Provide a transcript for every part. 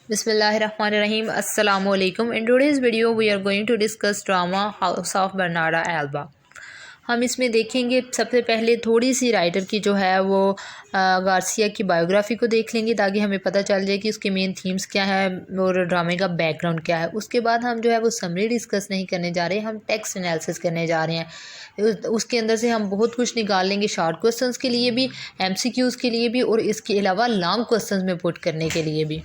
Bismillahirrahmanirrahim. Assalamu alaikum. In today's video we are going to discuss drama House of Bernarda Alba. हम इसमें देखेंगे सबसे पहले थोड़ी सी राइटर की जो है वो गार्सिया की बायोग्राफ़ी को देख लेंगे ताकि हमें पता चल जाए कि उसके मेन थीम्स क्या है और ड्रामे का बैकग्राउंड क्या है। उसके बाद हम जो है वो समरी डिस्कस नहीं करने जा रहे हैं, हम टेक्स्ट एनालिसिस करने जा रहे हैं। उसके अंदर से हम बहुत कुछ निकाल लेंगे, शॉर्ट क्वेश्चंस के लिए भी, MCQs के लिए भी और इसके अलावा लॉन्ग क्वेश्चंस में पुट करने के लिए भी।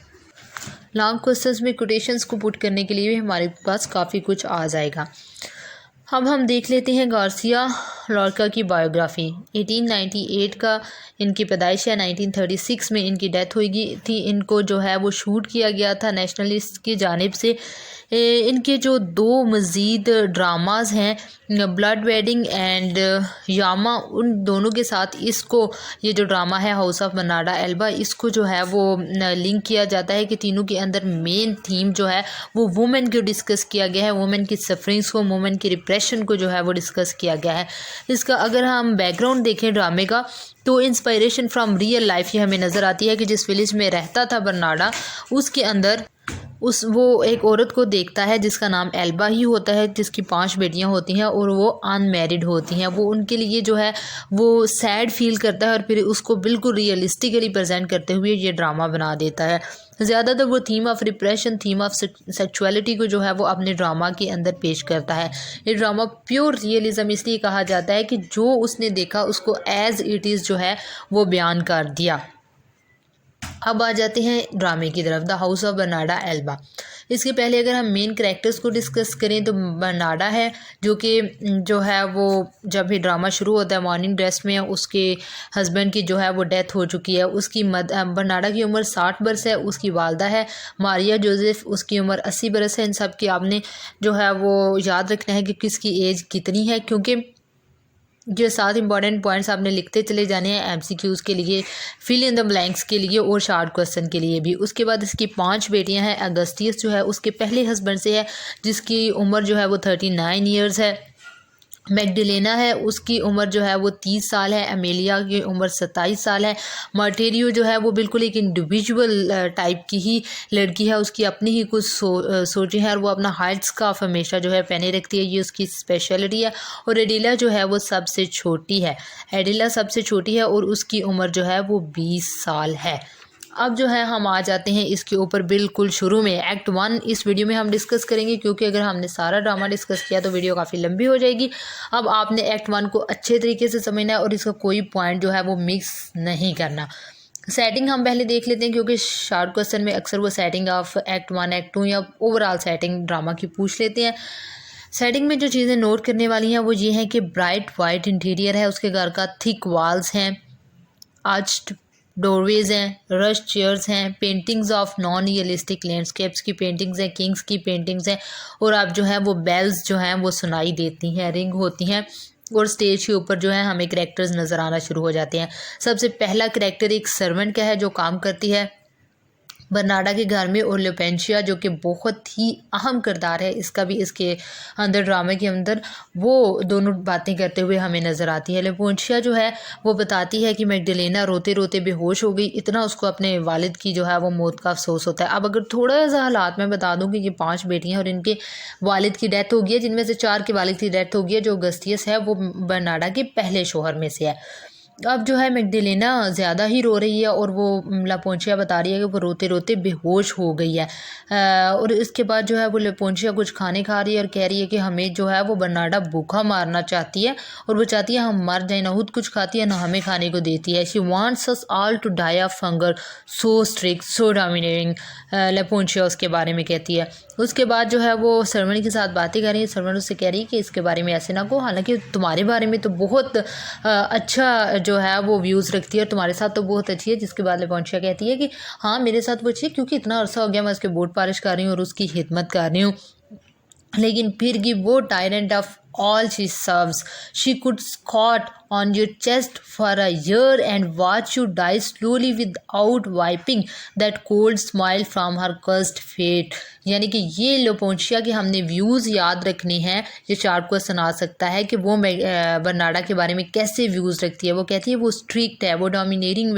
लॉन्ग क्वेश्चंस में कोटेशंस को पुट करने के लिए भी हमारे पास काफ़ी कुछ आ जाएगा। अब हम देख लेते हैं गार्सिया लॉर्का की बायोग्राफ़ी। 1898 का इनकी पैदाइश है, 1936 में इनकी डेथ हुई थी। इनको जो है वो शूट किया गया था नेशनलिस्ट की जानिब से। इनके जो दो मज़ीद ड्रामाज हैं, ब्लड वेडिंग एंड यामा, उन दोनों के साथ इसको ये जो ड्रामा है हाउस ऑफ बर्नार्डा एल्बा, इसको जो है वो लिंक किया जाता है कि तीनों के अंदर मेन थीम जो है वो वुमेन को डिस्कस किया गया है, वुमेन की सफरिंग्स को, वुमेन की रिप्रेशन को जो है वो डिस्कस किया गया है। इसका अगर हम बैकग्राउंड देखें ड्रामे का तो इंस्पायरेशन फ्रॉम रियल लाइफ ये हमें नज़र आती है कि जिस विलेज में रहता था बर्नार्डा, उसके अंदर वो एक औरत को देखता है जिसका नाम एल्बा ही होता है, जिसकी 5 बेटियां होती हैं और वो अनमैरिड होती हैं। वो उनके लिए जो है वो सैड फील करता है और फिर उसको बिल्कुल रियलिस्टिकली प्रेजेंट करते हुए ये ड्रामा बना देता है। ज़्यादातर वो theme of repression, theme of sexuality को जो है वो अपने ड्रामा के अंदर पेश करता है। ये ड्रामा प्योर रियलिज़म इसलिए कहा जाता है कि जो उसने देखा उसको एज़ इट इज़ जो है वो बयान कर दिया। अब आ जाते हैं ड्रामे की तरफ, द हाउस ऑफ बर्नार्डा एल्बा। इसके पहले अगर हम मेन कैरेक्टर्स को डिस्कस करें तो बर्नार्डा है जो कि जो है वो जब भी ड्रामा शुरू होता है मॉर्निंग ड्रेस में उसके हस्बैंड की जो है वो डेथ हो चुकी है। उसकी बर्नार्डा की उम्र 60 बरस है। उसकी वालदा है मारिया जोसेफ, उसकी उम्र 80 बरस है। इन सब की आपने जो है वो याद रखना है कि किसकी एज कितनी है, क्योंकि जो 7 इंपॉर्टेंट पॉइंट्स आपने लिखते चले जाने हैं MCQs के लिए, फिल इन द ब्लैंक्स के लिए और शॉर्ट क्वेश्चन के लिए भी। उसके बाद इसकी 5 बेटियां हैं। अगस्टियस जो है उसके पहले हस्बैंड से है जिसकी उम्र जो है वो 39 ईयर्स है। मैगडलेना है, उसकी उम्र जो है वो 30 साल है। अमेलिया की उम्र 27 साल है। मार्टेरियो जो है वो बिल्कुल एक इंडिविजुअल टाइप की ही लड़की है, उसकी अपनी ही कुछ सोचें हैं और वो अपना हाइट स्कार्फ हमेशा जो है पहने रखती है, ये उसकी स्पेशलिटी है। और एडिला जो है वो सबसे छोटी है। एडिला सबसे छोटी है और उसकी उम्र जो है वो 20 साल है। अब जो है हम आ जाते हैं इसके ऊपर बिल्कुल शुरू में। एक्ट 1 इस वीडियो में हम डिस्कस करेंगे क्योंकि अगर हमने सारा ड्रामा डिस्कस किया तो वीडियो काफ़ी लंबी हो जाएगी। अब आपने एक्ट 1 को अच्छे तरीके से समझना है और इसका कोई पॉइंट जो है वो मिक्स नहीं करना। सेटिंग हम पहले देख लेते हैं क्योंकि शॉर्ट क्वेश्चन में अक्सर वो सेटिंग ऑफ एक्ट 1, एक्ट 2 या ओवरऑल सेटिंग ड्रामा की पूछ लेते हैं। सेटिंग में जो चीज़ें नोट करने वाली हैं वो ये हैं कि ब्राइट वाइट इंटीरियर है उसके घर का, थिक वॉल्स हैं, आर्च्ड डोरवेज हैं, रश चेयर्स हैं, paintings of non realistic landscapes की पेंटिंग्स हैं, किंग्स की पेंटिंग्स हैं और अब जो है वो बेल्स जो हैं वो सुनाई देती हैं, रिंग होती हैं और स्टेज के ऊपर जो है हमें करैक्टर्स नज़र आना शुरू हो जाते हैं। सबसे पहला करैक्टर एक सर्वेंट का है जो काम करती है बर्नार्डा के घर में, और लुपेंशिया जो कि बहुत ही अहम किरदार है इसका भी इसके अंदर, ड्रामे के अंदर, वो दोनों बातें करते हुए हमें नज़र आती है। लुपेंशिया जो है वो बताती है कि मैगडलेना रोते रोते बेहोश हो गई, इतना उसको अपने वालिद की जो है वो मौत का अफसोस होता है। अब अगर थोड़ा सा हालात मैं बता दूँ कि ये 5 बेटियाँ और इनके वालिद की डेथ हो गई है, जिनमें से 4 के वालिद की डेथ हो गई है। जो अगस्टियस है वो बर्नार्डा के पहले शोहर में से है। अब जो है मैगडलेना ज़्यादा ही रो रही है और वो लुपेंशिया बता रही है कि वो रोते रोते बेहोश हो गई है। और इसके बाद जो है वो लुपेंशिया कुछ खाने खा रही है और कह रही है कि हमें जो है वो बर्नार्डा भूखा मारना चाहती है और वो चाहती है हम मर जाए, ना खुद कुछ खाती है ना हमें खाने को देती है। She wants us all to die of hunger, so strict, so dominating, La Poncia उसके बारे में कहती है। उसके बाद जो है वो सर्वेंट के साथ बातें कर रही है। सर्वेंट उससे कह रही है कि इसके बारे में ऐसे ना कहो, हालांकि तुम्हारे बारे में तो बहुत अच्छा जो है वो व्यूज़ रखती है और तुम्हारे साथ तो बहुत अच्छी है। जिसके बाद लुपेंशिया कहती है कि हाँ मेरे साथ वो अच्छी है क्योंकि इतना अरसा हो गया मैं उसके बूट पालिश कर रही हूँ और उसकी खिदमत कर रही हूँ, लेकिन फिर भी वो tyrant of all she serves, she could squat on your chest for a year and watch you die slowly without wiping that cold smile from her cursed fate। यानी कि ये लोपोंशिया के हमने व्यूज़ याद रखने हैं। ये चार्ट को सुना सकता है कि वो बर्नाडा के बारे में कैसे व्यूज़ रखती है। वो कहती है वो स्ट्रिक्ट है, वो डोमिनेटिंग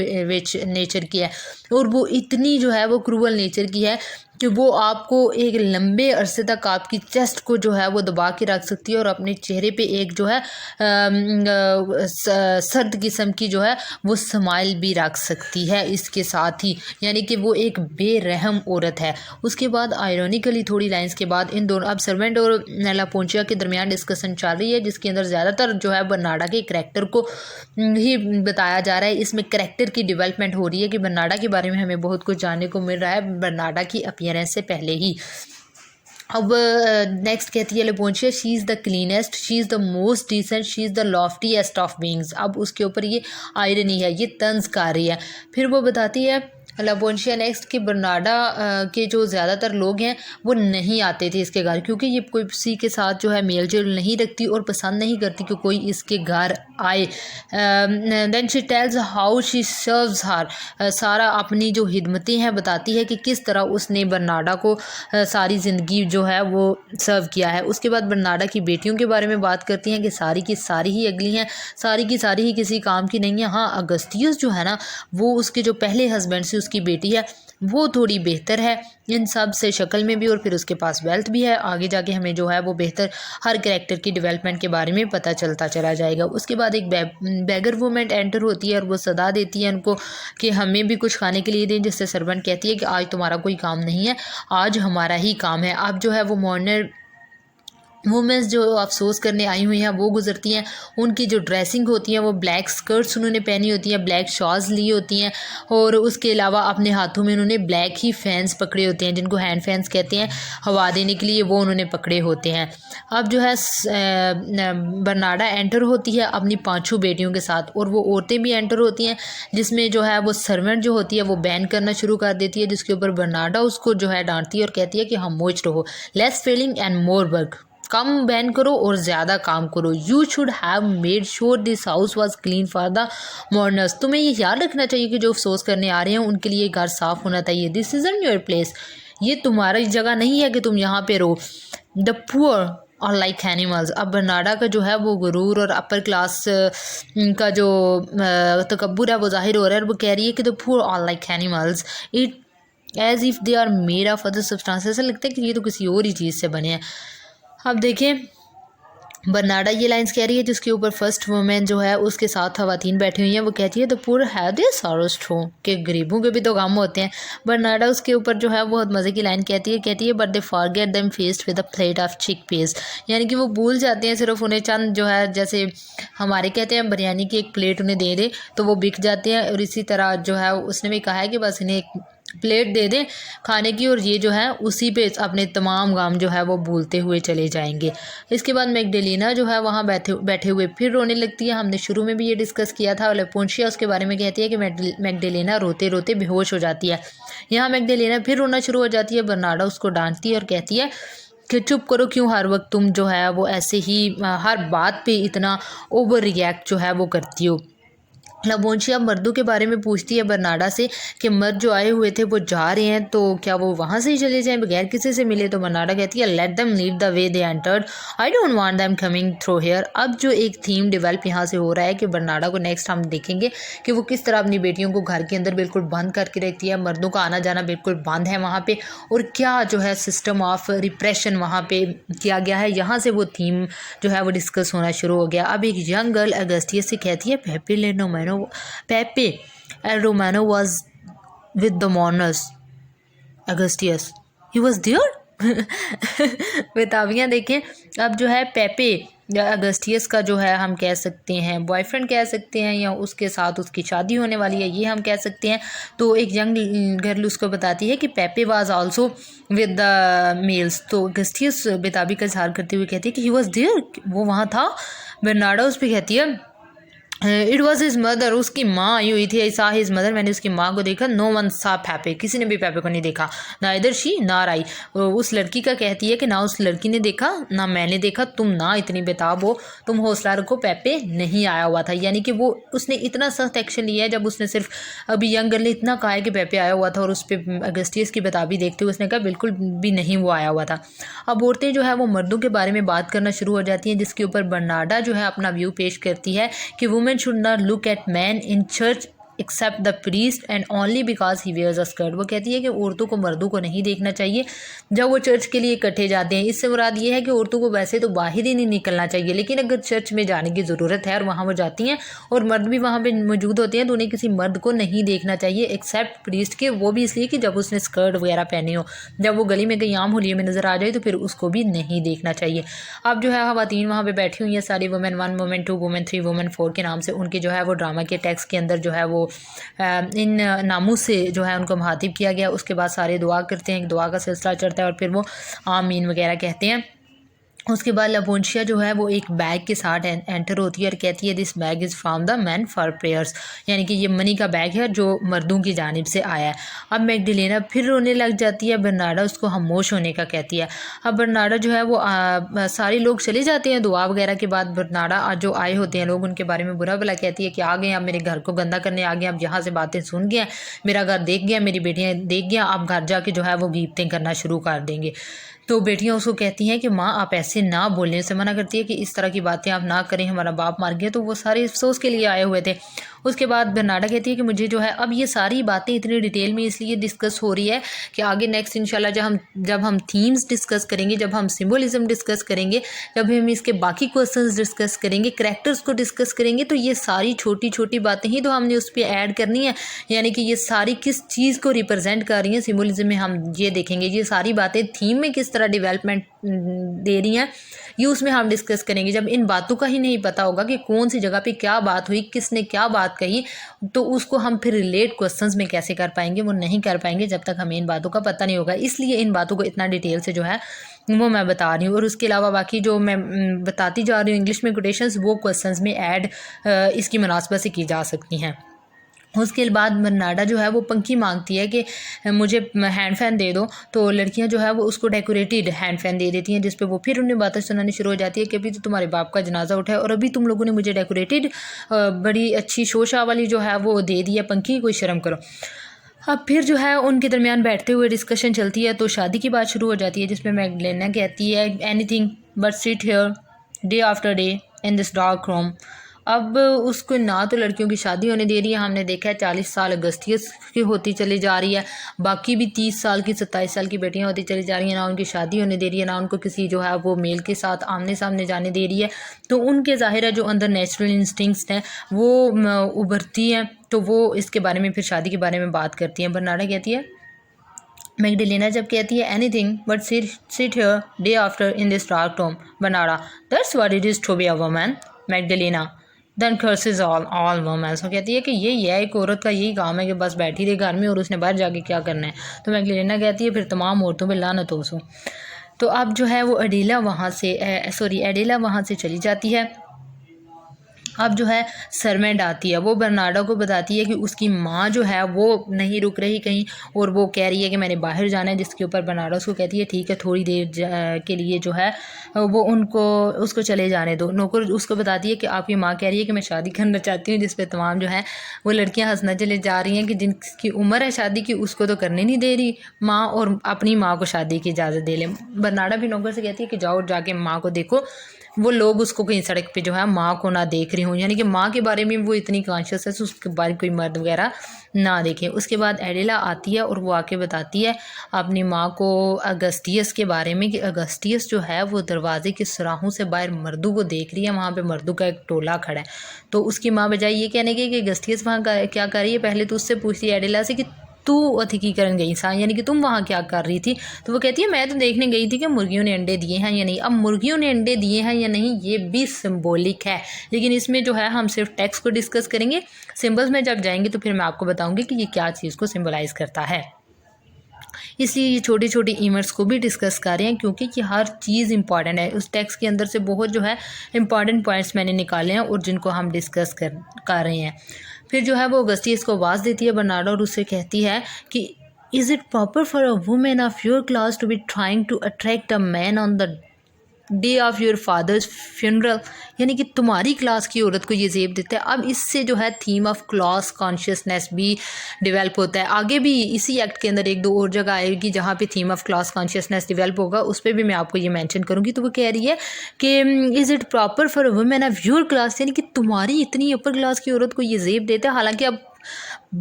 नेचर की है, और वो इतनी जो है वो क्रूअल नेचर की है कि वो आपको एक लंबे अरसे तक आपकी चेस्ट को जो है वो दबा के रख सकती है और अपने चेहरे पे एक जो है सर्द किस्म की जो है वो स्माइल भी रख सकती है इसके साथ ही। यानी कि वो एक बेरहम औरत है। उसके बाद आयरॉनिकली थोड़ी लाइंस के बाद इन दोनों अब सर्वेंट और लापोंशिया के दरमियान डिस्कशन चल रही है, जिसके अंदर ज़्यादातर जो है बर्नाडा के करैक्टर को ही बताया जा रहा है। इसमें करैक्टर की डेवलपमेंट हो रही है कि बर्नाडा के बारे में हमें बहुत कुछ जानने को मिल रहा है बर्नाडा की अपीयरेंस से पहले ही। अब नेक्स्ट कहती है La Poncia, she is the cleanest, she is the most decent, she is the loftiest of beings. अब उसके ऊपर ये आयरनी है, ये तंज कर रही है। फिर वो बताती है लापोंशिया नेक्स्ट कि बर्नाडा के जो ज़्यादातर लोग हैं वो नहीं आते थे इसके घर, क्योंकि ये कोई किसी के साथ जो है मेल जोल नहीं रखती और पसंद नहीं करती कि कोई इसके घर आए। Then she tells how she serves her, सारा अपनी जो हिदमतें हैं बताती है कि किस तरह उसने बर्नाडा को सारी ज़िंदगी जो है वो सर्व किया है। उसके बाद बर्नाडा की बेटियों के बारे में बात करती हैं कि सारी की सारी ही अगली हैं, सारी की सारी ही किसी काम की नहीं है। हाँ, अगस्तियस जो है ना वो उसके जो पहले हस्बैंड से उसकी बेटी है वो थोड़ी बेहतर है इन सब से, शक्ल में भी, और फिर उसके पास वेल्थ भी है। आगे जाके हमें जो है वो बेहतर हर कैरेक्टर की डेवलपमेंट के बारे में पता चलता चला जाएगा। उसके बाद एक बैगर वूमेन एंटर होती है और वो सदा देती है उनको कि हमें भी कुछ खाने के लिए दें, जिससे सर्वेंट कहती है कि आज तुम्हारा कोई काम नहीं है, आज हमारा ही काम है। अब जो है वो मॉर्नर वुमेंस जो अफसोस करने आई हुई हैं वो गुजरती हैं। उनकी जो ड्रेसिंग होती है वो ब्लैक स्कर्ट्स उन्होंने पहनी होती हैं, ब्लैक शॉल्स ली होती हैं, और उसके अलावा अपने हाथों में उन्होंने ब्लैक ही फैंस पकड़े होते हैं, जिनको हैंड फैंस कहते हैं, हवा देने के लिए वो उन्होंने पकड़े होते हैं। अब जो है बर्नाडा एंटर होती है अपनी 5 बेटियों के साथ, और वो औरतें भी एंटर होती हैं, जिसमें जो है वो सर्वेंट जो होती है वो बैन करना शुरू कर देती है, जिसके ऊपर बर्नाडा उसको जो है डांटती है और कहती है कि खामोश रहो, less feeling and more work, कम बैन करो और ज़्यादा काम करो। You should have made sure this house was clean for the mourners, तुम्हें ये याद रखना चाहिए कि जो अफसोस करने आ रहे हैं उनके लिए घर साफ़ होना चाहिए। दिस इज़न्ट योर प्लेस, ये तुम्हारी जगह नहीं है कि तुम यहाँ पे रहो। द पुअर और लाइक एनिमल्स। अब बर्नाडा का जो है वो गुरूर और अपर क्लास का जो तकब्बुर है वो जाहिर हो रहा है, और वो कह रही है कि द पुअर और like animals it as if they are made of other substance. ऐसा लगता है कि ये तो किसी और ही चीज़ से बने हैं। अब देखिए बर्नाडा ये लाइंस कह रही है, जिसके ऊपर फर्स्ट वुमेन जो है उसके साथ खवातीन बैठी हुई हैं। वो कहती है the poor have their sorrows too, कि गरीबों के भी तो गम होते हैं। बर्नाडा उसके ऊपर जो है बहुत मज़े की लाइन कहती है but they forget them faced with a plate of chickpeas, यानी कि वो भूल जाते हैं, सिर्फ उन्हें चंद जो है जैसे हमारे कहते हैं बिरयानी की एक प्लेट उन्हें दे दे तो वो बिक जाते हैं, और इसी तरह जो है उसने भी कहा है कि बस इन्हें एक प्लेट दे दें खाने की और ये जो है उसी पे अपने तमाम काम जो है वो भूलते हुए चले जाएंगे। इसके बाद मैग्डेलिना जो है वहाँ बैठे हुए फिर रोने लगती है। हमने शुरू में भी ये डिस्कस किया था। लापोंशिया उसके बारे में कहती है कि मैग्डेलिना रोते रोते बेहोश हो जाती है। यहाँ मैग्डेलिना फिर रोना शुरू हो जाती है। बर्नाडा उसको डांटती है और कहती है कि चुप करो, क्यों हर वक्त तुम जो है वो ऐसे ही हर बात पे इतना ओवर रिएक्ट जो है वो करती हो। लापोंशिया मर्दों के बारे में पूछती है बर्नाडा से कि मर्द जो आए हुए थे वो जा रहे हैं, तो क्या वो वहाँ से ही चले जाएं बगैर किसी से मिले। तो बर्नाडा कहती है let them leave the way they entered, I don't want them coming through here. अब जो एक थीम डेवलप यहाँ से हो रहा है कि बर्नाडा को नेक्स्ट हम देखेंगे कि वो किस तरह अपनी बेटियों को घर के अंदर बिल्कुल बंद करके रखती है, मर्दों का आना जाना बिल्कुल बंद है वहाँ पर, और क्या जो है सिस्टम ऑफ रिप्रेशन वहाँ पर किया गया है। यहाँ से वो थीम जो है वो डिस्कस होना शुरू हो गया। अब एक यंग गर्ल अगस्तियस से कहती है Pepe and Romano was with the mourners. Augustus, he was there. बेताबियाँ देखें। अब जो है पेपे या अगस्तियस का जो है हम कह सकते हैं बॉयफ्रेंड कह सकते हैं, या उसके साथ उसकी शादी होने वाली है ये हम कह सकते हैं। तो एक यंग गर्ल उसको बताती है कि Pepe was also with the males. तो अगस्तियस बेताबी का इजहार करते हुए कहती है कि ही वाज देयर, वो वहाँ था। बर्नाडा उस पर कहती है इट वॉज हिज मदर, उसकी माँ आई हुई थी। आई सा हिज मदर, मैंने उसकी माँ को देखा। नो वन सा पैपे, किसी ने भी पैपे को नहीं देखा। ना इधर शी ना राई, उस लड़की का कहती है कि ना उस लड़की ने देखा ना मैंने देखा, तुम ना इतनी बेताब हो, तुम हौसला रखो, पैपे नहीं आया हुआ था। यानी कि वो उसने इतना सख्त एक्शन लिया है जब उसने सिर्फ अभी यंग गर्ल ने इतना कहा है कि पैपे आया हुआ था, और उस पर अगस्टियस की बेताबी देखते हुए उसने कहा बिल्कुल भी नहीं वो आया हुआ था। अब औरतें जो है वो मर्दों के बारे में बात करना शुरू हो जाती हैं, जिसके ऊपर बर्नाडा जो है अपना व्यू पेश करती है कि women should not look at man in church except the priest and only because he wears a skirt. वो कहती है कि औरतों को मर्दों को नहीं देखना चाहिए जब वो चर्च के लिए इकट्ठे जाते हैं। इससे मुराद ये है कि औरतों को वैसे तो बाहर ही नहीं निकलना चाहिए, लेकिन अगर चर्च में जाने की ज़रूरत है और वहाँ वो जाती हैं और मर्द भी वहाँ पे मौजूद होते हैं तो उन्हें किसी मर्द को नहीं देखना चाहिए एक्सेप्ट प्रीस्ट के। वो भी इसलिए कि जब उसने स्कर्ट वगैरह पहनी हो, जब वो गली में कहीं आम होलिये में नज़र आ जाए तो फिर उसको भी नहीं देखना चाहिए। अब जो है ख़वातीन वहाँ पे बैठी हुई हैं सारी, वुमेन 1, वुमेन 2, वुमेन 3, वुमेन 4 के नाम से उनके जो है वो ड्रामा के टेक्स्ट के अंदर जो है वो इन नामों से जो है उनको मुखातिब किया गया। उसके बाद सारे दुआ करते हैं, दुआ का सिलसिला चढ़ता है और फिर वो आमीन वगैरह कहते हैं। उसके बाद लबोंशिया जो है वो एक बैग के साथ एंटर होती है और कहती है this bag is from the man for prayers, यानी कि ये मनी का बैग है जो मर्दों की जानिब से आया है। अब मैगडलेना फिर रोने लग जाती है, बर्नाडा उसको खामोश होने का कहती है। अब बर्नाडा जो है वो सारे लोग चले जाते हैं दुआ वगैरह के बाद। बर्नाडा जो आए होते हैं लोग उनके बारे में बुरा भला कहती है कि आ गए, अब मेरे घर को गंदा करने आ गए, अब यहाँ से बातें सुन गया, मेरा घर देख गया, मेरी बेटियाँ देख गया, अब घर जाके जो है वो गीबतें करना शुरू कर देंगे। तो बेटियां उसको कहती हैं कि माँ आप ऐसे ना बोलने से मना करती है कि इस तरह की बातें आप ना करें, हमारा बाप मार गया। तो वो सारे अफसोस के लिए आए हुए थे। उसके बाद बर्नाडा कहती है कि मुझे जो है अब ये सारी बातें इतनी डिटेल में इसलिए डिस्कस हो रही है कि आगे नेक्स्ट इंशाल्लाह जब हम थीम्स डिस्कस करेंगे, जब हम सिम्बोलिज्म डिस्कस करेंगे, जब हम इसके बाकी क्वेश्चंस डिस्कस करेंगे, करैक्टर्स को डिस्कस करेंगे, तो ये सारी छोटी छोटी बातें ही तो हमने उस पर ऐड करनी है। यानी कि ये सारी किस चीज़ को रिप्रेजेंट कर रही हैं सिम्बोलिज्म में, हम ये देखेंगे। ये सारी बातें थीम में किस तरह डेवलपमेंट दे रही हैं, ये उसमें हम डिस्कस करेंगे। जब इन बातों का ही नहीं पता होगा कि कौन सी जगह पे क्या बात हुई, किसने क्या बात कही, तो उसको हम फिर रिलेट क्वेश्चंस में कैसे कर पाएंगे, वो नहीं कर पाएंगे जब तक हमें इन बातों का पता नहीं होगा। इसलिए इन बातों को इतना डिटेल से जो है वो मैं बता रही हूँ। और उसके अलावा बाकी जो मैं बताती जा रही हूँ इंग्लिश में कोटेशंस, वो क्वेश्चंस में ऐड इसकी मुनासबत से की जा सकती हैं। उसके बाद बर्नाडा जो है वो पंखी मांगती है कि मुझे हैंड फैन दे दो, तो लड़कियां जो है वो उसको डेकोरेटेड हैंड फैन दे देती हैं, जिस पे वो फिर उन्हें बातें सुनानी शुरू हो जाती है कि अभी तो तुम्हारे बाप का जनाजा उठा है और अभी तुम लोगों ने मुझे डेकोरेटेड बड़ी अच्छी शोशा वाली जो है वो दे दी है पंखी, कोई शर्म करो। अब फिर जो है उनके दरमियान बैठते हुए डिस्कशन चलती है, तो शादी की बात शुरू हो जाती है, जिसमें मैगडलेना कहती है anything but sit here day after day in this dark room. अब उसको ना तो लड़कियों की शादी होने दे रही है, हमने देखा है 40 साल अगस्तियस की होती चली जा रही है, बाकी भी 30 साल की 27 साल की बेटियां होती चली जा रही हैं, ना उनकी शादी होने दे रही है, ना उनको किसी जो है वो मेल के साथ आमने सामने जाने दे रही है। तो उनके ज़ाहिर है जो अंदर नेचुरल इंस्टिंक्ट्स हैं वो उभरती हैं, तो वो इसके बारे में फिर शादी के बारे में बात करती हैं। बर्नाडा कहती है, मैगडलेना जब कहती है anything but sit here day after in this dark room, Bernarda that's what it is to be a woman. Magdalena then curses all women. वो कहती है कि यही है, एक औरत का यही काम है कि बस बैठी रही घर में और उसने बाहर जाके क्या करना है। तो मैगडलेना कहती है फिर तमाम औरतों पर लानत हो। तो अब जो है वो एडेला वहाँ से चली जाती है। अब जो है सर्वेंट आती है, वो बर्नाडा को बताती है कि उसकी माँ जो है वो नहीं रुक रही कहीं और वो कह रही है कि मैंने बाहर जाना है, जिसके ऊपर बर्नाडा उसको कहती है ठीक है थोड़ी देर के लिए जो है वो उसको चले जाने दो। नौकर उसको बताती है कि आपकी माँ कह रही है कि मैं शादी करना चाहती हूँ, जिस पे तमाम जो है वो लड़कियाँ हंसना चले जा रही हैं कि जिनकी उम्र है शादी की उसको तो करने नहीं दे रही माँ, और अपनी माँ को शादी की इजाज़त दे ले। बर्नाडा भी नौकर से कहती है कि जाओ जाके माँ को देखो, वो लोग उसको कहीं सड़क पे जो है माँ को ना देख रही हूँ, यानी कि माँ के बारे में वो इतनी कॉन्शियस है, उसके बारे कोई मर्द वगैरह ना देखे। उसके बाद एडेला आती है और वो आके बताती है अपनी माँ को अगस्तियस के बारे में कि अगस्तियस जो है वो दरवाजे की सुराहों से बाहर मर्दों को देख रही है, वहाँ पे मर्दों का एक टोला खड़ा है। तो उसकी माँ बजाय ये कहने की कि अगस्तियस वहाँ क्या कर रही है, पहले तो उससे पूछती है एडेला से कि तू अतिथीकरण गई सा, यानी कि तुम वहाँ क्या कर रही थी। तो वो कहती है मैं तो देखने गई थी कि मुर्गियों ने अंडे दिए हैं या नहीं। अब मुर्गियों ने अंडे दिए हैं या नहीं ये भी सिंबॉलिक है, लेकिन इसमें जो है हम सिर्फ टेक्स्ट को डिस्कस करेंगे। सिंबल्स में जब जाएंगे तो फिर मैं आपको बताऊंगी कि ये क्या चीज़ को सिंबलाइज करता है। इसलिए ये छोटी छोटी इवेंट्स को भी डिस्कस कर रहे हैं, क्योंकि ये हर चीज़ इंपॉर्टेंट है। उस टेक्स्ट के अंदर से बहुत जो है इंपॉर्टेंट पॉइंट्स मैंने निकाले हैं और जिनको हम डिस्कस कर रहे हैं। फिर जो है वो अगस्तियस को आवाज़ देती है बर्नार्डा और उससे कहती है कि is it proper for a women of your class to be trying to attract a man on the day of your father's funeral, यानी कि तुम्हारी क्लास की औरत को ये जेब देता है। अब इससे जो है थीम ऑफ क्लास कॉन्शियसनेस भी डेवलप होता है। आगे भी इसी एक्ट के अंदर एक दो और जगह आएगी जहाँ पे theme of class consciousness develop होगा, उस पर भी मैं आपको ये मेंशन करूँगी। तो वो कह रही है कि is it proper for a women of your class, यानी कि तुम्हारी इतनी अपर क्लास की औरत को ये जेब देता है। हालांकि अब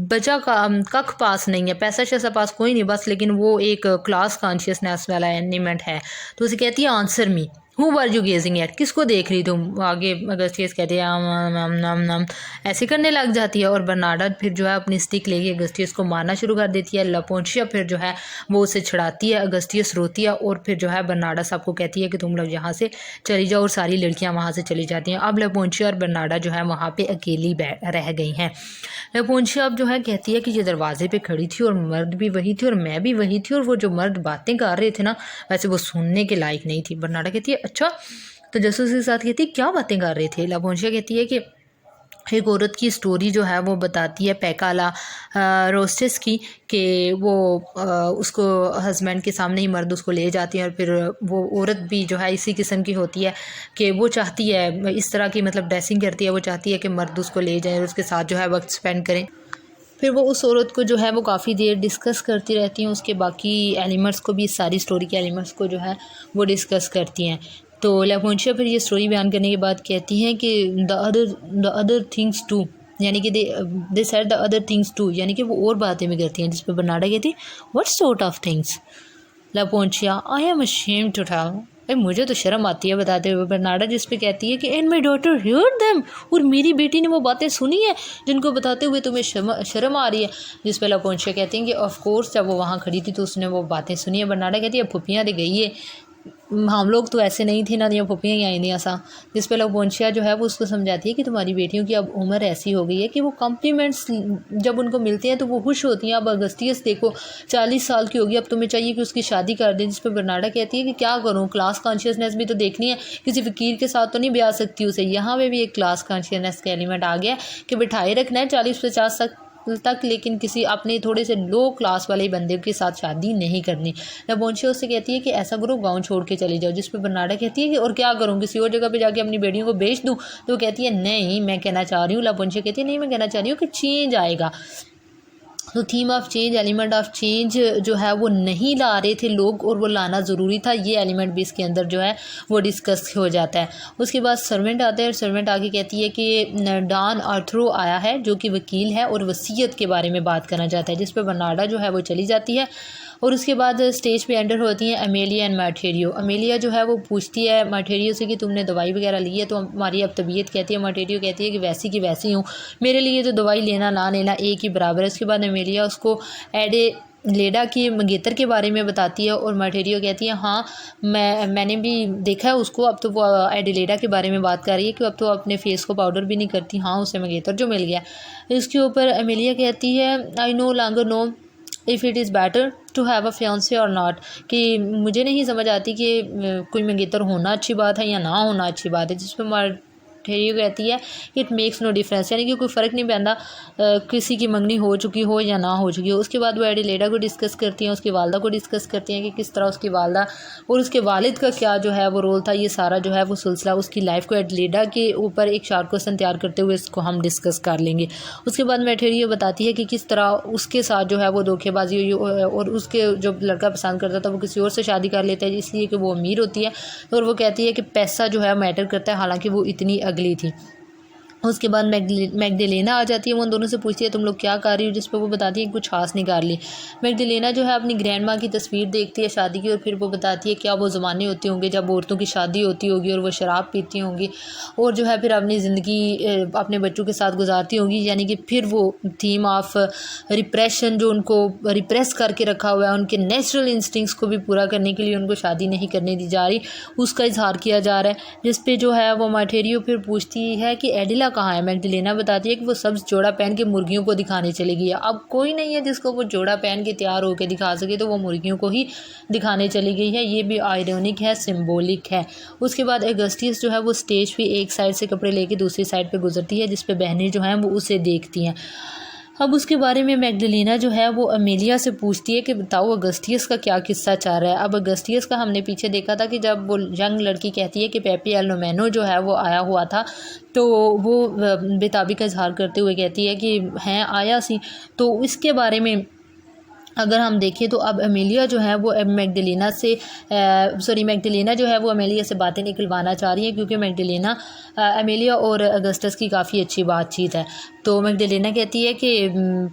बचा का कख पास नहीं है, पैसा शैसा पास कोई नहीं बस, लेकिन वो एक क्लास कॉन्शियसनेस वाला एलिमेंट है। तो उसे कहती है answer me, who were you gazing at, किसको देख रही तुम। आगे अगस्तियस कहते हैं नम ऐसे करने लग जाती है और बर्नार्डा फिर जो है अपनी स्टिक लेके अगस्तियस को मारना शुरू कर देती है। लापोंशिया फिर जो है वो उसे छड़ाती है, अगस्तियस रोती है और फिर जो है बर्नार्डा साहब को कहती है कि तुम लोग यहाँ से चली जाओ और सारी लड़कियाँ वहाँ से चली जाती हैं। अब लापोंशिया और बर्नार्डा जो है वहाँ पर अकेली रह गई हैं। लापोंशिया अब जो है कहती है कि ये दरवाजे पे खड़ी थी और मर्द भी वही थी और मैं भी वही थी, और वो जो मर्द बातें कर रहे थे ना वैसे वो सुनने के लायक नहीं थी। बर्नार्डा कहती है अच्छा, तो जासूस के साथ कहती है क्या बातें कर रहे थे। लापोंशिया कहती है कि एक औरत की स्टोरी जो है वो बताती है पैकाला रोस्टेस की, कि वो उसको हस्बैंड के सामने ही मर्द उसको ले जाती है और फिर वो औरत भी जो है इसी किस्म की होती है कि वो चाहती है इस तरह की मतलब ड्रेसिंग करती है, वो चाहती है कि मर्द उसको ले जाए और उसके साथ जो है वक्त स्पेंड करें। फिर वो उस औरत को जो है वो काफ़ी देर डिस्कस करती रहती हैं, उसके बाकी एलिमेंट्स को भी, सारी स्टोरी के एलिमेंट्स को जो है वो डिस्कस करती हैं। तो लापोंशिया फिर ये स्टोरी बयान करने के बाद कहती हैं कि द अदर थिंग्स टू, यानी कि they said the other things too, यानी कि वो और बातें भी करती हैं। जिस पर बर्नार्डा कहती है what sort of things. La Poncia I am ashamed to tell, मुझे तो शर्म आती है बताते हुए। बर्नार्डा जिस पे कहती है कि and my daughter heard them, और मेरी बेटी ने वो बातें सुनी है जिनको बताते हुए तुम्हें शर्म आ रही है। जिस पे लापोंशिया कहती हैं कि ऑफ कोर्स जब वो वहाँ खड़ी थी तो उसने वो बातें सुनी है। बर्नार्डा कहती है फुफियाँ दे गई है, हम लोग तो ऐसे नहीं थे ना, ये फुफियाँ ही आई नहीं ऐसा। जिस पे लापोंशिया जो है वो उसको समझाती है कि तुम्हारी बेटियों की अब उम्र ऐसी हो गई है कि वो कॉम्प्लीमेंट्स जब उनको मिलते हैं तो वो खुश होती हैं। अब अगस्तियस देखो 40 साल की होगी, अब तुम्हें चाहिए कि उसकी शादी कर दें। जिस पे बर्नार्डा कहती है कि क्या करूँ, क्लास कॉन्शियसनेस भी तो देखनी है, किसी फ़कीर के साथ तो नहीं ब्याह सकती उसे। यहाँ पे भी एक क्लास कॉन्शियसनेस का एलिमेंट आ गया कि बिठाए रखना है 40-50 तक, लेकिन किसी अपने थोड़े से लो क्लास वाले बंदे के साथ शादी नहीं करनी। लापोंशिया उससे कहती है कि ऐसा करो गांव छोड़ के चली जाओ। जिस पे बर्नार्डा कहती है कि और क्या करूँ, किसी और जगह पे जाके अपनी बेटियों को बेच दूँ। तो वो कहती है नहीं, मैं कहना चाह रही हूँ, लापोंशिया कहती है नहीं, मैं कहना चाह रही हूँ कि चेंज आएगा। तो theme of change, element of change जो है वो नहीं ला रहे थे लोग और वो लाना ज़रूरी था। ये एलिमेंट भी इसके अंदर जो है वो डिस्कस हो जाता है। उसके बाद सर्वेंट आता है, सर्वेंट आगे कहती है कि डॉन आर्थरो आया है जो कि वकील है और वसीयत के बारे में बात करना चाहता है। जिस पर बर्नार्डा जो है वो चली जाती है और उसके बाद स्टेज पे एंटर होती हैं अमेलिया एंड मार्टेरियो। अमेलिया जो है वो पूछती है मार्टेरियो से कि तुमने दवाई वगैरह ली है, तो हमारी अब तबीयत कहती है। मार्टेरियो कहती है कि वैसी की वैसी हूँ, मेरे लिए तो दवाई लेना ना लेना एक ही बराबर है। उसके बाद अमेलिया उसको एडेलेडा की मंगेतर के बारे में बताती है और मार्टेरियो कहती है हाँ मैंने भी देखा है उसको, अब तो वो एडेलेडा के बारे में बात कर रही है कि अब तो अपने फेस को पाउडर भी नहीं करती, हाँ उसे मंगेतर जो मिल गया। इसके ऊपर अमेलिया कहती है I no longer know if it is better to have a fiance or not, कि मुझे नहीं समझ आती कि कोई मंगेतर होना अच्छी बात है या ना होना अच्छी बात है। जिस पर मार्टेरियो कहती है इट मेक्स नो डिफरेंस, यानी कि कोई फ़र्क नहीं पैदा किसी की मंगनी हो चुकी हो या ना हो चुकी हो। उसके बाद वो एडिलेडा को डिस्कस करती हैं, उसकी वालदा को डिस्कस करती हैं कि किस तरह उसकी वालदा और उसके वालिद का क्या जो है वो रोल था। ये सारा जो है वो सिलसिला उसकी लाइफ को एडिलेडा के ऊपर एक शार्ट क्वेश्चन तैयार करते हुए इसको हम डिस्कस कर लेंगे। उसके बाद मार्टेरियो बताती है कि किस तरह उसके साथ जो है वो धोखेबाजी हुई और उसके जो लड़का पसंद करता था वो किसी और से शादी कर लेता है इसलिए कि वो अमीर होती है, और वो कहती है कि पैसा जो है मैटर करता है, हालांकि वो इतनी अगली थी। उसके बाद मैग्डलेना आ जाती है, वो उन दोनों से पूछती है तुम लोग क्या कर रही हो। जिस पर वो बताती है कुछ खास नहीं कर ली। मैग्डलेना जो है अपनी ग्रैंड माँ की तस्वीर देखती है शादी की और फिर वो बताती है क्या वो ज़माने होते होंगे जब औरतों की शादी होती होगी और वो शराब पीती होंगी और जो है फिर अपनी ज़िंदगी अपने बच्चों के साथ गुजारती होंगी। यानी कि फिर वो थीम ऑफ रिप्रेशन जो उनको रिप्रेस करके रखा हुआ है, उनके नेचुरल इंस्टिंक्ट्स को भी पूरा करने के लिए उनको शादी नहीं करने दी जा रही, उसका इजहार किया जा रहा है। जिस पे जो है वो मार्टेरियो फिर पूछती है कि एडिला कहाँ है? मैग्डलेना बताती है कि वो सब्ज़ जोड़ा पहन के मुर्गियों को दिखाने चली गई है। अब कोई नहीं है जिसको वो जोड़ा पहन के तैयार होकर दिखा सके, तो वो मुर्गियों को ही दिखाने चली गई है। ये भी आयरॉनिक है, सिम्बॉलिक है। उसके बाद ऑगस्टियस जो है वो स्टेज पे एक साइड से कपड़े लेके दूसरी साइड पे गुजरती है, जिस पे बहनें जो हैं वो उसे देखती हैं। अब उसके बारे में मैग्डलेना जो है वो अमेलिया से पूछती है कि बताओ ऑगस्टियस का क्या किस्सा चाह रहा है। अब ऑगस्टियस का हमने पीछे देखा था कि जब वो यंग लड़की कहती है कि पेपी एल रोमेनो जो है वो आया हुआ था, तो वो बेताबी का इजहार करते हुए कहती है कि हैं आया सी। तो इसके बारे में अगर हम देखें तो अब अमेलिया जो है वो मैग्डलेना से मैग्डलेना जो है वो अमेलिया से बातें निकलवाना चाह रही है, क्योंकि मैग्डलेना अमेलिया और अगस्टस की काफ़ी अच्छी बातचीत है। तो मैग्डलेना कहती है कि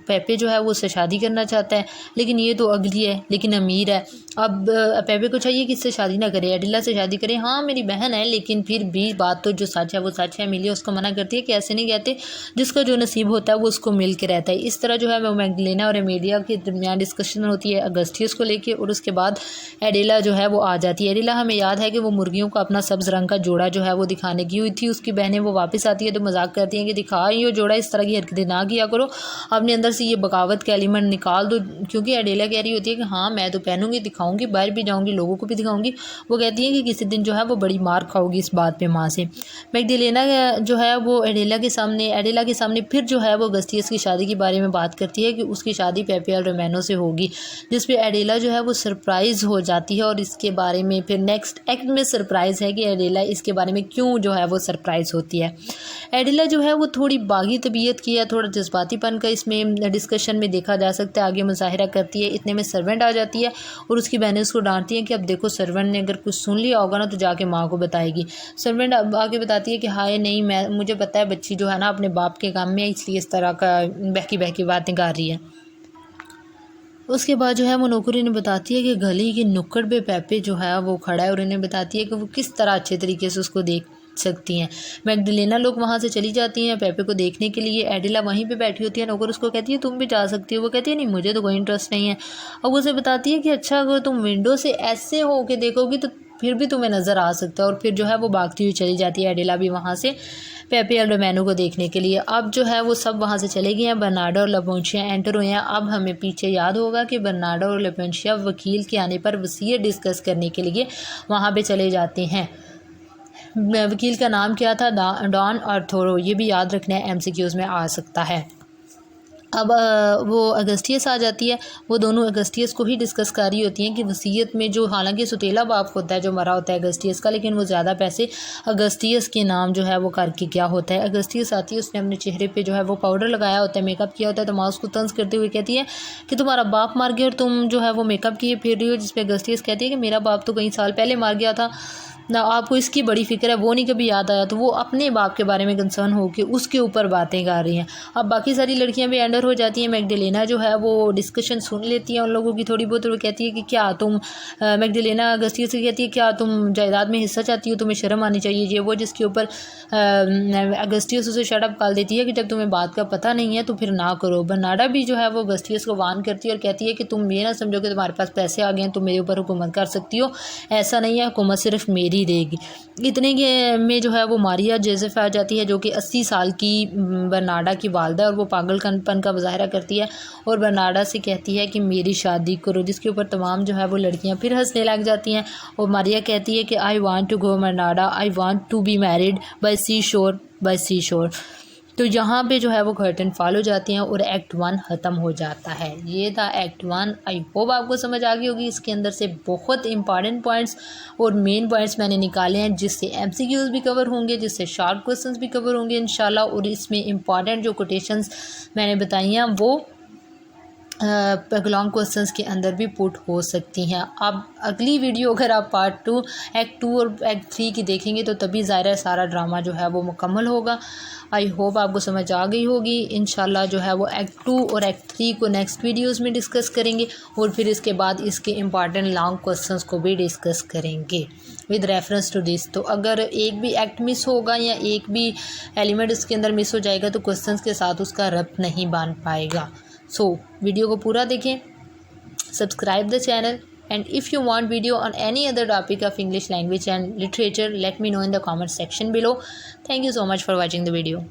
पेपे जो है वो उससे शादी करना चाहता है, लेकिन ये तो अगली है लेकिन अमीर है। अब पेपे को चाहिए कि इससे शादी ना करे, एडिला से शादी करे। हाँ मेरी बहन है, लेकिन फिर भी बात तो जो सच है वो सच है। अमेलिया उसको मना करती है कि ऐसे नहीं कहते, जिसका जो नसीब होता है वो उसको मिल के रहता है। इस तरह जो है वो मैग्डलेना और अमेलिया के दरमियान डिस्कशन होती है अगस्टियस को लेके, और उसके बाद एडिला जो है वो आ जाती है। एडिला हमें याद है कि वो मुर्गियों को अपना सब्ज़ रंग का जोड़ा जो है वो दिखाने की हुई थी। उसकी बहनें वो वापस आती है तो मजाक करती हैं कि दिखा ये जोड़ा, इस तरह की हरकतें ना किया करो, अपने अंदर से ये बगावत का एलिमेंट निकाल दो। क्योंकि एडिला कह रही होती है कि हाँ मैं तो पहनूंगी, दिखाऊंगी, बाहर भी जाऊंगी, लोगों को भी दिखाऊंगी। वो कहती है कि किसी दिन जो है वो बड़ी मार खाओगी इस बात पे माँ से। मैग्डलेना जो है वो एडिला के सामने फिर जो है वो अगस्टियस की शादी के बारे में बात करती है कि उसकी शादी पेपे एल रोमेनो से होगी, जिस पे एडिला जो है वो सरप्राइज़ हो जाती है। और इसके बारे में फिर नेक्स्ट एक्ट में सरप्राइज़ है कि एडिला इसके बारे में क्यों जो है वो सरप्राइज़ होती है। एडिला जो है वो थोड़ी बागी तबीयत की है, थोड़ा जज्बातीपन का इसमें डिस्कशन में देखा जा सकता है, आगे मुजाहिरा करती है। इतने में सर्वेंट आ जाती है और उसकी बहनें उसको डांटती हैं कि अब देखो सर्वेंट ने अगर कुछ सुन लिया होगा ना तो जाके माँ को बताएगी। सर्वेंट अब आगे बताती है कि हाय नहीं, मुझे पता है बच्ची जो है ना अपने बाप के काम में, इसलिए इस तरह का बहकी बहकी बातें कर रही है। उसके बाद जो है वो नौकरी ने बताती है कि गली के नुक्कड़ पे पेपे जो है वो खड़ा है, और इन्हें बताती है कि वो किस तरह अच्छे तरीके से उसको देख सकती हैं। मैग्डलेना लोग वहाँ से चली जाती हैं पेपे को देखने के लिए। एडिला वहीं पे बैठी होती है, नौकर उसको कहती है तुम भी जा सकती हो। वो कहती है नहीं मुझे तो कोई इंटरेस्ट नहीं है। अब उसे बताती है कि अच्छा अगर तुम विंडो से ऐसे हो के देखोगी तो फिर भी तुम्हें नज़र आ सकता है। और फिर जो है वो भागती हुई चली जाती है एडिला भी वहाँ से पेपे एल रोमेनो को देखने के लिए। अब जो है वो सब वहाँ से चले गए हैं। बर्नार्डो और लापोंशिया एंटर हुए हैं। अब हमें पीछे याद होगा कि बर्नार्डो और लापोंशिया वकील के आने पर वसीयत डिस्कस करने के लिए वहाँ पे चले जाते हैं। वकील का नाम क्या था? Don Arturo. ये भी याद रखना है, MCQs में आ सकता है। अब वो अगस्टियस आ जाती है। वो दोनों अगस्टियस को ही डिस्कस कर रही होती हैं कि वसीयत में जो हालांकि सुतेला बाप होता है जो मरा होता है अगस्टियस का, लेकिन वो ज़्यादा पैसे अगस्टियस के नाम जो है वो करके क्या होता है। अगस्टियस आती है, उसने अपने चेहरे पे जो है वो पाउडर लगाया होता है, मेकअप किया होता है, तो माँ उसको तंज करते हुए कहती है कि तुम्हारा बाप मार गया और तुम जो है वो मेकअप किए फिर रही हो। जिसपे अगस्टियस कहती है कि मेरा बाप तो कई साल पहले मार गया था ना, आपको इसकी बड़ी फिक्र है, वो नहीं कभी याद आया। तो वो अपने बाप के बारे में कंसर्न होकर उसके ऊपर बातें कर रही हैं। अब बाकी सारी लड़कियां भी एंटर हो जाती हैं। मैग्डलेना जो है वो डिस्कशन सुन लेती है उन लोगों की थोड़ी बहुत, और वो कहती है कि क्या तुम मैग्डलेना अगस्टियस से कहती है क्या तुम जायदाद में हिस्सा चाहती हो, तुम्हें शर्म आनी चाहिए ये वो। जिसके ऊपर अगस्टियस उसे शट अप कर देती है कि जब तुम्हें बात का पता नहीं है तो फिर ना करो। बर्नार्डा भी जो है वो अगस्टियस को वार्न करती है और कहती है कि तुम ये ना समझो कि तुम्हारे पास पैसे आ गए हैं तुम मेरे ऊपर हुकूमत कर सकती हो, ऐसा नहीं है, हुकूमत सिर्फ मेरी देगी। इतने के में जो है वो मारिया जोसेफ आ जाती है, जो कि 80 साल की बर्नार्डा की वालदा है, और वो पागलपन का मुजाहरा करती है और बर्नार्डा से कहती है कि मेरी शादी करो। जिसके ऊपर तमाम जो है वो लड़कियां फिर हंसने लग जाती हैं। और मारिया कहती है कि I want to go Bernarda, I want to be married by sea shore. तो यहाँ पे जो है वो कर्टन फॉल हो जाती हैं और एक्ट 1 ख़त्म हो जाता है। ये था एक्ट 1। आई होप आपको समझ आ गई होगी। इसके अंदर से बहुत इंपॉर्टेंट पॉइंट्स और मेन पॉइंट्स मैंने निकाले हैं, जिससे MCQs भी कवर होंगे, जिससे शॉर्ट क्वेश्चंस भी कवर होंगे इंशाल्लाह। और इसमें इंपॉर्टेंट जो कोटेशंस मैंने बताई हैं वो लॉन्ग क्वेश्चंस के अंदर भी पुट हो सकती हैं। अब अगली वीडियो अगर आप पार्ट 2 एक्ट 2 और एक्ट 3 की देखेंगे तो तभी ज़ाहिर है सारा ड्रामा जो है वो मुकम्मल होगा। आई होप आपको समझ आ गई होगी। इंशाल्लाह जो है वो एक्ट 2 और एक्ट 3 को नेक्स्ट वीडियोस में डिस्कस करेंगे, और फिर इसके बाद इसके इम्पॉर्टेंट लॉन्ग क्वेश्चंस को भी डिस्कस करेंगे विद रेफरेंस टू दिस। तो अगर एक भी एक्ट मिस होगा या एक भी एलिमेंट इसके अंदर मिस हो जाएगा तो क्वेश्चंस के साथ उसका रब्त नहीं बन पाएगा। सो वीडियो को पूरा देखें, subscribe the channel, and if you want video on any other topic of English language and literature, let me know in the comment section below. Thank you so much for watching the video.